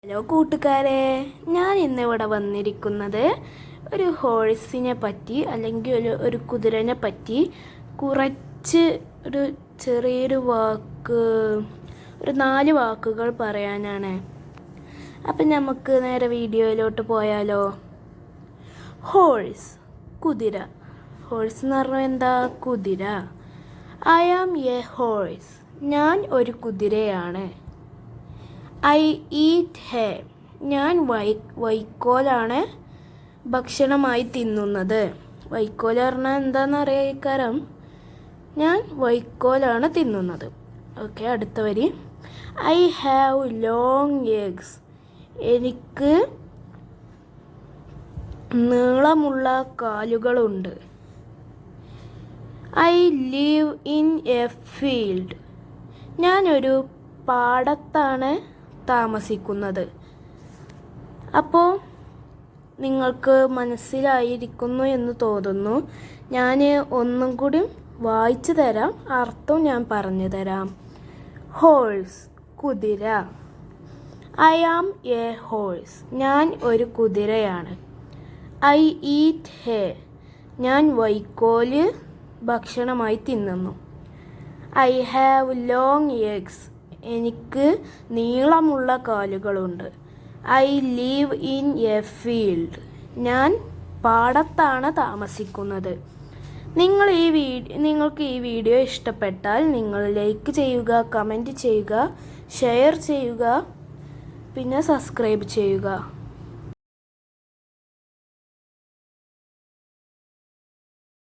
Hello കൂട്ടുകാരെ, ഞാൻ ഇന്നിവിടെ വന്നിരിക്കുന്നത് ഒരു ഹോഴ്സിനെ പറ്റി അല്ലെങ്കിൽ ഒരു കുതിരനെ പറ്റി കുറച്ച് ചെറിയൊരു ഒരു 4 വാക്കുകൾ പറയാനാണ്. അപ്പം നമുക്ക് നേരെ വീഡിയോയിലോട്ട് പോയാലോ. ഹോഴ്സ്, കുതിര. ഹോഴ്സ് എന്ന് പറഞ്ഞാൽ എന്താ? കുതിര. ഐ ആം എ ഹോഴ്സ്, ഞാൻ ഒരു കുതിരയാണ്. ഐ ഈറ്റ് ഹേ, ഞാൻ വൈക്കോലാണ് ഭക്ഷണമായി തിന്നുന്നത്. വൈക്കോൽ പറഞ്ഞാൽ എന്താണെന്നറിയാം. ഞാൻ വൈക്കോലാണ് തിന്നുന്നത്. ഓക്കെ, അടുത്ത വരി. ഐ ഹാവ് ലോങ് എഗ്സ്, എനിക്ക് നീളമുള്ള കാലുകളുണ്ട്. I live in a field, ഞാനൊരു പാടത്താണ് താമസിക്കുന്നത്. അപ്പോൾ നിങ്ങൾക്ക് മനസ്സിലായിരിക്കുന്നു എന്ന് തോന്നുന്നു. ഞാൻ ഒന്നും കൂടി വായിച്ചു തരാം, അർത്ഥം ഞാൻ പറഞ്ഞു തരാം. ഹോഴ്സ്, കുതിര. ഐ ആം എ ഹോഴ്സ്, ഞാൻ ഒരു കുതിരയാണ്. ഐ ഈറ്റ് ഹേ, ഞാൻ വൈക്കോല് ഭക്ഷണമായി തിന്നുന്നു. ഐ ഹാവ് ലോങ് എഗ്സ്, എനിക്ക് നീളമുള്ള കാലുകളുണ്ട്. I live in a field, ഞാൻ പാടത്താണ് താമസിക്കുന്നത്. നിങ്ങൾക്ക് ഈ വീഡിയോ ഇഷ്ടപ്പെട്ടാൽ നിങ്ങൾ ലൈക്ക് ചെയ്യുക, കമൻറ്റ് ചെയ്യുക, ഷെയർ ചെയ്യുക, പിന്നെ സബ്സ്ക്രൈബ് ചെയ്യുക.